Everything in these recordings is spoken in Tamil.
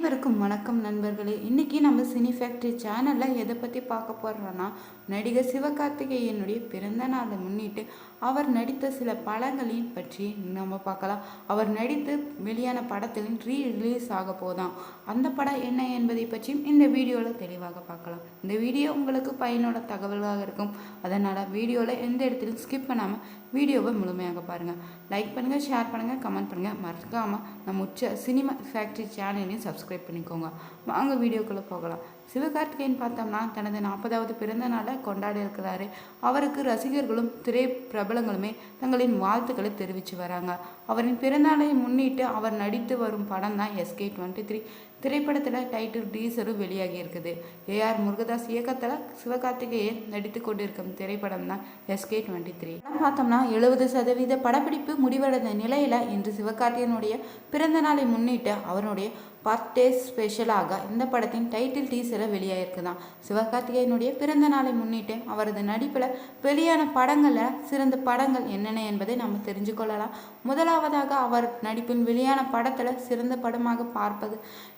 அனைவருக்கும் வணக்கம் நண்பர்களே. இன்றைக்கி நம்ம சினி ஃபேக்ட்ரி சேனலில் எதை பற்றி பார்க்க போகிறோன்னா, நடிகர் சிவகார்த்திகேயனுடைய பிறந்த நாளை முன்னிட்டு அவர் நடித்த சில படங்களின் பற்றி நம்ம பார்க்கலாம். அவர் நடித்து வெளியான படத்தில் ரிலீஸ் ஆக போதாம். அந்த படம் என்ன என்பதை பற்றியும் இந்த வீடியோவில் தெளிவாக பார்க்கலாம். இந்த வீடியோ உங்களுக்கு பயனுள்ள தகவலாக இருக்கும். அதனால் வீடியோவில் எந்த இடத்திலும் ஸ்கிப் பண்ணாமல் வீடியோவை முழுமையாக பாருங்கள். லைக் பண்ணுங்கள், ஷேர் பண்ணுங்கள், கமெண்ட் பண்ணுங்கள். மறக்காமல் நம்ம சினிமா ஃபேக்ட்ரி சேனலையும் சப்ஸ்கிரைப் பண்ணிக்கோங்க. வாங்க வீடியோக்குள்ளே போகலாம். சிவகார்த்திகேயன் பார்த்தோம்னா தனது 40வது பிறந்த நாளை கொண்டாடி இருக்கிறாரு. அவருக்கு ரசிகர்களும் திரை பிரபலங்களுமே தங்களின் வாழ்த்துக்களை தெரிவித்து வராங்க. அவரின் பிறந்தநாளை முன்னிட்டு அவர் நடித்து வரும் படம் தான் SK23 திரைப்படத்தில் டைட்டில் டீசரும் வெளியாகி இருக்குது. AR முருகதாஸ் இயக்கத்தில் சிவகார்த்திகேயன் நடித்து கொண்டிருக்கும் திரைப்படம் தான் SK23. பார்த்தோம்னா 70% படப்பிடிப்பு முடிவடைந்த நிலையில் இன்று சிவகார்த்திகேயனுடைய பிறந்த நாளை முன்னிட்டு அவருடைய பர்த்டே ஸ்பெஷலாக இந்த படத்தின் டைட்டில் டீசரை வெளியாகிருக்குதான். சிவகார்த்திகேயனுடைய பிறந்த நாளை முன்னிட்டு அவரது நடிப்பில் வெளியான படங்களில் சிறந்த படங்கள் என்னென்ன என்பதை நம்ம தெரிஞ்சு கொள்ளலாம். முதலாவதாக அவர் நடிப்பின் வெளியான படத்தில் சிறந்த படமாக பார்ப்பது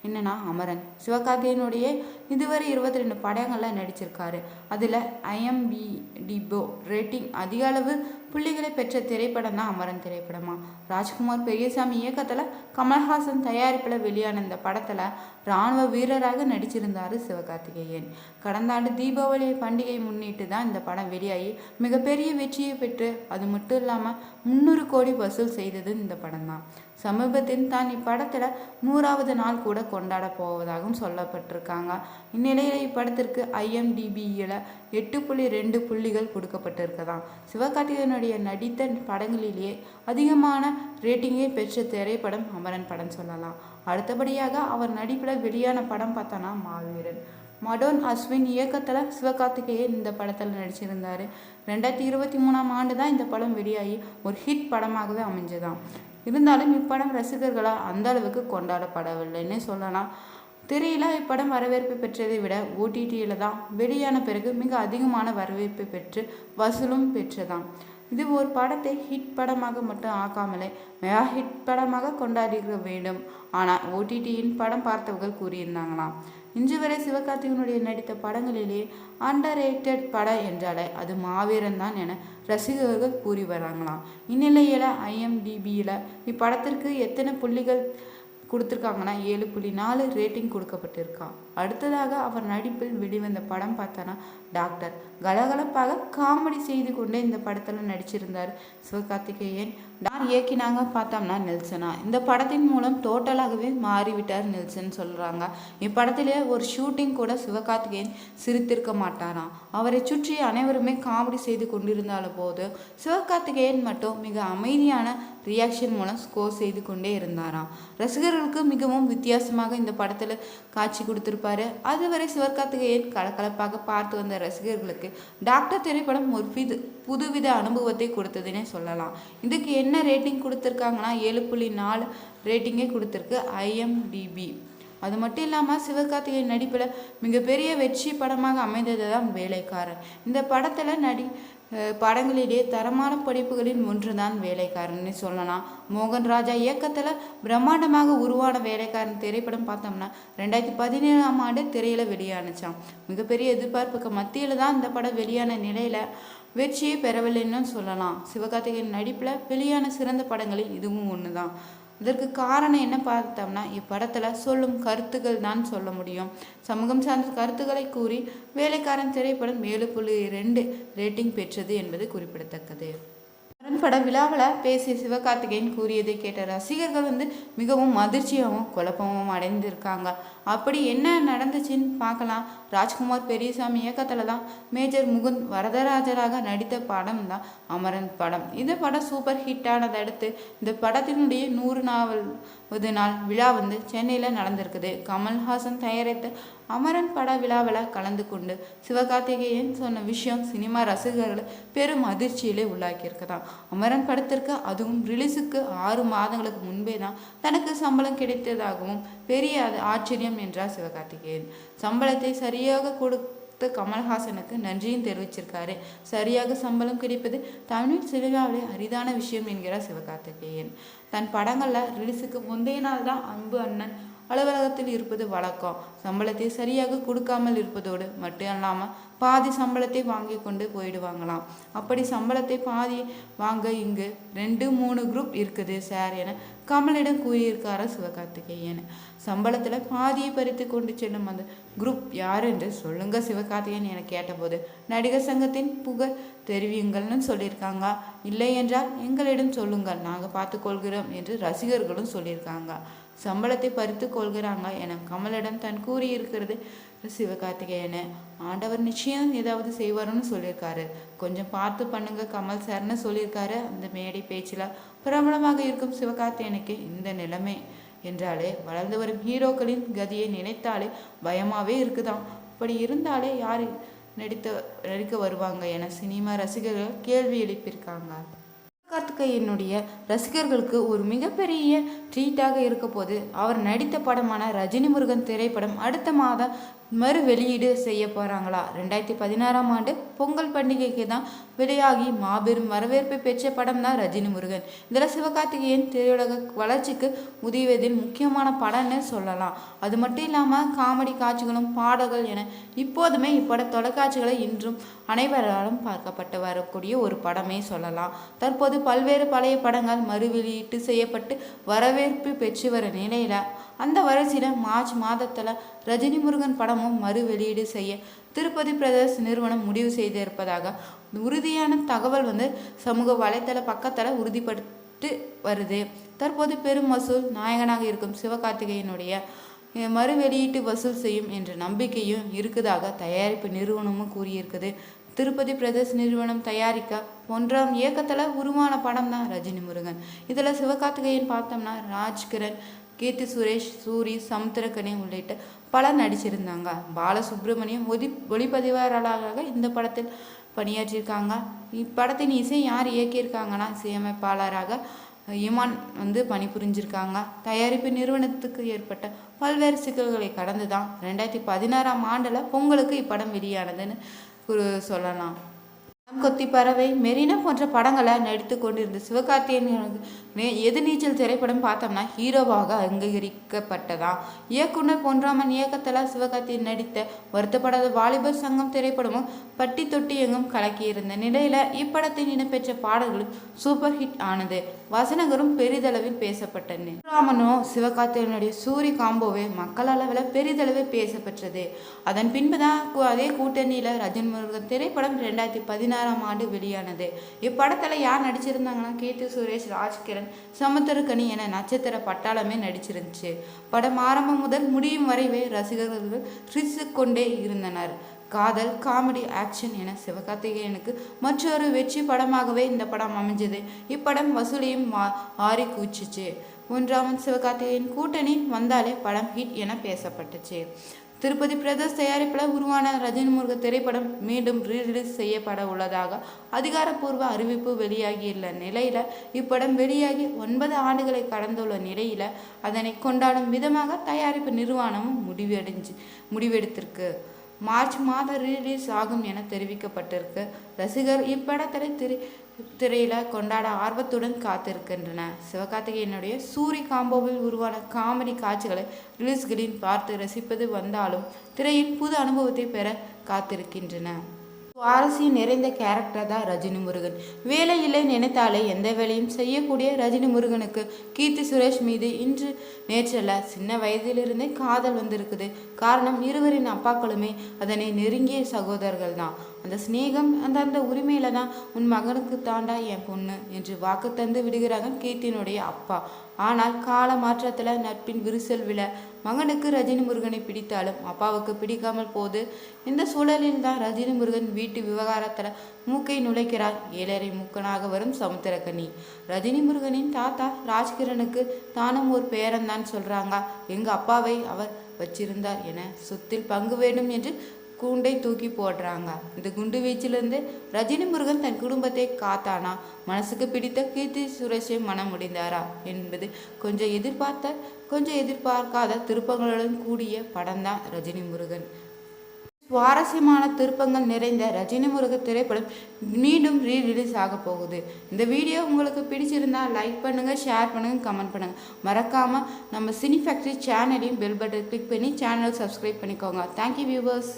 என்னன்னா அமரன். சிவகார்த்திகேயனுடைய இதுவரை 22 படங்களில் நடிச்சிருக்காரு. அதில் IMDb ரேட்டிங் அதிக அளவு புள்ளிகளை பெற்ற திரைப்படம் தான் அமரன் திரைப்படமா. ராஜ்குமார் பெரியசாமி இயக்கத்தில் கமல்ஹாசன் தயாரிப்பில் வெளியான இந்த படத்தில் இராணுவ வீரராக நடிச்சிருந்தார் சிவகார்த்திகேயன். கடந்த ஆண்டு தீபாவளி பண்டிகை முன்னிட்டு தான் இந்த படம் வெளியாகி மிகப்பெரிய வெற்றியை பெற்று அது மட்டும் இல்லாமல் 300 கோடி வசூல் செய்தது இந்த படம் தான். சமீபத்தில் தான் இப்படத்தில் 100வது நாள் கூட கொண்டாட போவதாகவும் சொல்லப்பட்டிருக்காங்க. இந்நிலையில் இப்படத்திற்கு IMDbயில் 8.2 புள்ளிகள் கொடுக்கப்பட்டிருக்கதாம். சிவகார்த்திகேயனுடைய நடித்த படங்களிலேயே அதிகமான ரேட்டிங்கை பெற்ற திரைப்படம் அமரன் படம் சொல்லலாம். அடுத்தபடியாக அவர் நடிப்பில் வெளியான படம் பார்த்தோன்னா மாவீரன். மடோன் அஸ்வின் இயக்கத்தில் சிவகார்த்திகேயன் இந்த படத்தில் நடிச்சிருந்தார். 2023ஆம் ஆண்டு தான் இந்த படம் வெளியாகி ஒரு ஹிட் படமாகவே அமைஞ்சதாம். இருந்தாலும் இப்படம் ரசிகர்களால் அந்த அளவுக்கு கொண்டாடப்படவில்லைன்னு சொல்லலாம். திரையில் இப்படம் வரவேற்பு பெற்றதை விட OTTயில் தான் வெளியான பிறகு மிக அதிகமான வரவேற்பு பெற்று வசூலும் பெற்றதாம். இது ஒரு படத்தை ஹிட் படமாக மட்டும் ஆக்காமலே மெகா ஹிட் படமாக கொண்டாடிக்க வேண்டும். ஆனால் OTTயின் படம் பார்த்தவர்கள் கூறியிருந்தாங்களாம். இன்று வரை சிவகார்த்திகேயனுடைய நடித்த படங்களிலே அண்டர் ரேட்டட் படம் என்றாலே அது மாவீரன் தான் என ரசிகர்கள் கூறி வராங்களாம். இந்நிலையில் IMDbயில் இப்படத்திற்கு எத்தனை புள்ளிகள் கொடுத்துருக்காங்கன்னா 7.4 ரேட்டிங் கொடுக்கப்பட்டிருக்கான். அடுத்ததாக அவர் நடிப்பில் வெளிவந்த படம் பார்த்தோன்னா டாக்டர். கலகலப்பாக காமெடி செய்து கொண்டே இந்த படத்தில் நடிச்சிருந்தார் சிவகார்த்திகேயன். இயக்கினாங்க பார்த்தோம்னா நெல்சனா. இந்த படத்தின் மூலம் டோட்டலாகவே மாறிவிட்டார் நெல்சன் சொல்கிறாங்க. இப்படத்திலே ஒரு ஷூட்டிங் கூட சிவகார்த்திகேயன் சிரித்திருக்க மாட்டாராம். அவரை சுற்றி அனைவருமே காமெடி செய்து கொண்டிருந்தாலும் போது சிவகார்த்திகேயன் மட்டும் மிக அமைதியான ரியாக்ஷன் மூலம் ஸ்கோர் செய்து கொண்டே இருந்தாராம். ரசிகர்களுக்கு மிகவும் வித்தியாசமாக இந்த படத்தில் காட்சி கொடுத்திருப்பாரு. அதுவரை சிவகார்த்திகேயன் கலகலப்பாக பார்த்து வந்த ரசிகர்களுக்கு டாக்டர் திரைப்படம் ஒரு புதுவித அனுபவத்தை கொடுத்ததுன்னே சொல்லலாம். இதுக்கு என்ன ரேட்டிங் கொடுத்துருக்காங்கன்னா 7.4 ரேட்டிங்கே கொடுத்துருக்கு IMDb. அது மட்டும் இல்லாமல் சிவகார்த்திகேயன் நடிப்பில் மிகப்பெரிய வெற்றி படமாக அமைந்தது தான் வேலைக்காரன். இந்த படத்தில் படங்களிலேயே தரமான படைப்புகளின் ஒன்று தான் வேலைக்காரன்னு சொல்லலாம். மோகன் ராஜா இயக்கத்தில் பிரம்மாண்டமாக உருவான வேலைக்காரன் திரைப்படம் பார்த்தோம்னா 2017ஆம் ஆண்டு திரையில் வெளியானுச்சான். மிகப்பெரிய எதிர்பார்ப்புக்கு மத்தியில் தான் இந்த படம் வெளியான நிலையில் வெற்றியை பெறவில்லைன்னு சொல்லலாம். சிவகார்த்திகேயன் நடிப்பில் வெளியான சிறந்த படங்களில் இதுவும் ஒன்று தான். இதற்கு காரணம் என்ன பார்த்தோம்னா இப்படத்தில் சொல்லும் கருத்துக்கள் தான் சொல்ல முடியும். சமூகம் சார்ந்த கருத்துக்களை கூறி வேலைக்காரன் திரைப்படம் 7.2 ரேட்டிங் பெற்றது என்பது குறிப்பிடத்தக்கது. பட விழாவில் பேசிய சிவகார்த்திகேயன் கூறியதை கேட்ட ரசிகர்கள் மிகவும் அதிர்ச்சியாகவும் குழப்பமும் அடைந்திருக்காங்க. அப்படி என்ன நடந்துச்சுன்னு பார்க்கலாம். ராஜ்குமார் பெரியசாமி இயக்கத்தில் தான் மேஜர் முகுந்த் வரதராஜராக நடித்த படம் தான் அமரன் படம். இந்த படம் சூப்பர் ஹிட் ஆனதை அடுத்து இந்த படத்தினுடைய 100வது நாள் விழா சென்னையில் நடந்திருக்குது. கமல்ஹாசன் தயாரித்த அமரன் பட விழாவில் கலந்து கொண்டு சிவகார்த்திகேயன் சொன்ன விஷயம் சினிமா ரசிகர்களை பெரும் அதிர்ச்சியிலே உள்ளாக்கியிருக்கதான். அமரன் படத்திற்கு அதுவும் ரிலீஸுக்கு 6 மாதங்களுக்கு முன்பே தான் தனக்கு சம்பளம் கிடைத்ததாகவும் பெரிய ஆச்சரியம் என்றார் சிவகார்த்திகேயன். சம்பளத்தை சரியாக கொடுத்த கமல்ஹாசனுக்கு நன்றியும் தெரிவிச்சிருக்காரு. சரியாக சம்பளம் கிடைப்பது தமிழ் சினிமாவிலே அரிதான விஷயம் என்கிறார் சிவகார்த்திகேயன். தன் படங்களில் ரிலீஸுக்கு முந்தைய நாள் தான் அன்பு அண்ணன் அலுவலகத்தில் இருப்பது வழக்கம். சம்பளத்தை சரியாக கொடுக்காமல் இருப்பதோடு மட்டும் இல்லாமல் பாதி சம்பளத்தை வாங்கி கொண்டு போயிடுவாங்களாம். அப்படி சம்பளத்தை பாதி வாங்க இங்கு 2-3 குரூப் இருக்குது சார் என கமலிடம் கூறியிருக்காரு சிவகார்த்திகேயன். சம்பளத்தில் பாதியை பறித்து கொண்டு செல்லும் அந்த குரூப் யார் என்று சொல்லுங்க சிவகார்த்திகேயன் என கேட்டபோது, நடிகர் சங்கத்தின் புகழ் தெரிவியுங்கள்னு சொல்லியிருக்காங்க. இல்லை என்றால் எங்களிடம் சொல்லுங்கள், நாங்கள் பார்த்து கொள்கிறோம் என்று ரசிகர்களும் சொல்லியிருக்காங்க. சம்பளத்தை பறித்து கொள்கிறாங்க என கமலிடம் தான் கூறியிருக்கிறது சிவகார்த்திகேயன். ஆண்டவர் நிச்சயம் ஏதாவது செய்வாருன்னு சொல்லியிருக்காரு. கொஞ்சம் பார்த்து பண்ணுங்க கமல் சார்னு சொல்லியிருக்காரு. அந்த மேடை பேச்சில் பிரபலமாக இருக்கும் சிவகார்த்திகேயனுக்கு இந்த நிலைமை என்றாலே வளர்ந்து வரும் ஹீரோக்களின் கதியை நினைத்தாலே பயமாகவே இருக்குதாம். அப்படி இருந்தாலே யார் நடிக்க வருவாங்க என சினிமா ரசிகர்கள் கேள்வி எழுப்பியிருக்காங்க. சிவகார்த்திகேயனுடைய ரசிகர்களுக்கு ஒரு மிகப்பெரிய ட்ரீட்டாக இருக்க போது அவர் நடித்த படமான ரஜினி முருகன் திரைப்படம் அடுத்த மாதம் மறு வெளியீடு செய்ய போகிறாங்களா. 2016ஆம் ஆண்டு பொங்கல் பண்டிகைக்கு தான் வெளியாகி மாபெரும் வரவேற்பை பெற்ற படம் தான் ரஜினி முருகன். இதில் சிவகார்த்திகேயன் திரையுலக வளர்ச்சிக்கு உதவியதில் முக்கியமான படம்னு சொல்லலாம். அது மட்டும் இல்லாமல் காமெடி காட்சிகளும் பாடல்கள் என இப்போதுமே இப்பட தொலைக்காட்சிகளை இன்றும் அனைவராலும் பார்க்கப்பட்டு வரக்கூடிய ஒரு படமே சொல்லலாம். தற்போது பல்வேறு பழைய படங்கள் மறு வெளியீட்டு செய்யப்பட்டு வரவேற்பு பெற்று வர நிலையில் அந்த வரிசையில் மார்ச் மாதத்தில் ரஜினி முருகன் படமும் மறு வெளியீடு செய்ய திருப்பதி பிரதர்ஸ் நிறுவனம் முடிவு செய்திருப்பதாக உறுதியான தகவல் சமூக வலைத்தள பக்கத்தில் உறுதிப்படுத்தி வருது. தற்போது பெரும் வசூல் நாயகனாக இருக்கும் சிவகார்த்திகேயனுடைய மறு வெளியீட்டு வசூல் செய்யும் என்ற நம்பிக்கையும் இருக்குதாக தயாரிப்பு நிறுவனமும் கூறியிருக்குது. திருப்பதி பிரதர்ஸ் நிறுவனம் தயாரிக்க 1ஆம் இயக்கத்தில் உருவான படம் தான் ரஜினி முருகன். இதில் சிவகார்த்திகேயன் பார்த்தோம்னா ராஜ்கிரண், கீர்த்தி சுரேஷ், சூரி, சமுத்திரக்கனி உள்ளிட்ட பலர் நடிச்சிருந்தாங்க. பாலசுப்ரமணியம் ஒளிப்பதிவாளராக இந்த படத்தில் பணியாற்றியிருக்காங்க. இப்படத்தின் இசை யார் இயக்கியிருக்காங்கன்னா இசையமைப்பாளராக இமான் பணிபுரிஞ்சிருக்காங்க. தயாரிப்பு நிறுவனத்துக்கு ஏற்பட்ட பல்வேறு சிக்கல்களை கடந்து தான் 2016ஆம் ஆண்டில் பொங்கலுக்கு இப்படம் வெளியானதுன்னு சொல்லலாம். கொத்தி பறவை, மெரினா போன்ற படங்களை நடித்து கொண்டிருந்த சிவகார்த்திகேயன் எதிர்நீச்சல் திரைப்படம் பார்த்தோம்னா ஹீரோவாக அங்கீகரிக்கப்பட்டதா. இயக்குனர் பொன்ராமன் இயக்கத்தில் சிவகார்த்திகேயன் நடித்த வருத்தப்படாத வாலிபர் சங்கம் திரைப்படமும் பட்டி தொட்டி எங்கும் கலக்கியிருந்த நிலையில் இப்படத்தில் இடம்பெற்ற பாடல்களும் சூப்பர் ஹிட் ஆனது. வசனங்களும் பெரிதளவில் பேசப்பட்டன. ராமனும் சிவகார்த்திகேயனுடைய சூரி காம்போவே மக்கள் அளவில் பெரிதளவில் பேசப்பட்டது. அதன் பின்புதான் அதே கூட்டணியில் ரஜினி முருகன் திரைப்படம் 2016ஆம் ஆண்டு வெளியானது. இப்படத்தில் யார் நடிச்சிருந்தாங்கன்னா கீர்த்தி சுரேஷ், ராஜ்கிரண், சமுத்திரக்கனி என நட்சத்திர பட்டாளமே நடிச்சிருந்துச்சு. படம் ஆரம்பம் முதல் முடியும் வரைவே ரசிகர்கள் ரசித்து கொண்டே இருந்தனர். காதல், காமெடி, ஆக்ஷன் என சிவகார்த்திகேயனுக்கு மற்றொரு வெற்றி படமாகவே இந்த படம் அமைஞ்சது. இப்படம் வசூலையும் ஆறி கூச்சிச்சு. 1ஆம் சிவகார்த்திகேயன் கூட்டணி வந்தாலே படம் ஹிட் என பேசப்பட்டுச்சு. திருப்பதி பிரதர்ஸ் தயாரிப்பில் உருவான ரஜினி முருகன் திரைப்படம் மீண்டும் ரீரிலீஸ் செய்யப்பட உள்ளதாக அதிகாரப்பூர்வ அறிவிப்பு வெளியாகியுள்ள நிலையில் இப்படம் வெளியாகி 9 ஆண்டுகளை கடந்துள்ள நிலையில் அதனை கொண்டாடும் விதமாக தயாரிப்பு நிறுவனமும் முடிவெடுத்திருக்கு. மார்ச் மாதம் ரிலீஸ் ஆகும் என தெரிவிக்கப்பட்டிருக்கு. ரசிகர் இப்படத்தை திரையில கொண்டாட ஆர்வத்துடன் காத்திருக்கின்றன. சிவகார்த்திகேயனுடைய சூரி காம்போவில் உருவான காமெடி காட்சிகளை ரிலீஸ்களின் பார்த்து ரசிப்பது வந்தாலும் திரையில் புது அனுபவத்தை பெற காத்திருக்கின்றன. சுவாரஸ்யம் நிறைந்த கேரக்டர் தான் ரஜினி முருகன். வேலை இல்லை நினைத்தாலே எந்த வேலையும் செய்யக்கூடிய ரஜினி முருகனுக்கு கீர்த்தி சுரேஷ் மீது நேற்றல்ல சின்ன வயதிலிருந்தே காதல் வந்திருக்குது. காரணம் இருவரின் அப்பாக்களுமே அதனை நெருங்கிய சகோதரர்கள் தான். அந்த ஸ்நேகம் அந்த உரிமையில தான் உன் மகனுக்கு தாண்டா என் பொண்ணு என்று வாக்கு தந்து விடுகிறாங்க கீர்த்தியினுடைய அப்பா. ஆனால் கால மாற்றத்தில் நட்பின் விரிசல் விழ மகனுக்கு ரஜினி முருகனை பிடித்தாலும் அப்பாவுக்கு பிடிக்காமல் போது. இந்த சூழலில் தான் ரஜினி முருகன் வீட்டு விவகாரத்தில் மூக்கை நுழைக்கிறார் 7.5 மூக்கனாக வரும் சமுத்திரக்கனி. ரஜினி முருகனின் தாத்தா ராஜ்கிரனுக்கு தானும் ஒரு பேரன் தான் சொல்றாங்க. எங்க அப்பாவை அவர் வச்சிருந்தார் என சொத்தில் பங்கு வேண்டும் என்று கூண்டை தூக்கி போடுறாங்க. இந்த குண்டு வீச்சிலிருந்து ரஜினி முருகன் தன் குடும்பத்தை காத்தானா, மனசுக்கு பிடித்த கீர்த்தி சுரேஷை மனம் முடிந்தாரா என்பது கொஞ்சம் எதிர்பார்க்காத திருப்பங்களுடன் கூடிய படம் தான் ரஜினி முருகன். சுவாரஸ்யமான திருப்பங்கள் நிறைந்த ரஜினி முருக திரைப்படம் மீண்டும் ரீரிலீஸ் ஆக போகுது. இந்த வீடியோ உங்களுக்கு பிடிச்சிருந்தா லைக் பண்ணுங்க, ஷேர் பண்ணுங்க, கமெண்ட் பண்ணுங்க. மறக்காம நம்ம சினி ஃபேக்டரி சேனலையும் பெல் பட்டன் கிளிக் பண்ணி சேனலை சப்ஸ்கிரைப் பண்ணிக்கோங்க. Thank you viewers.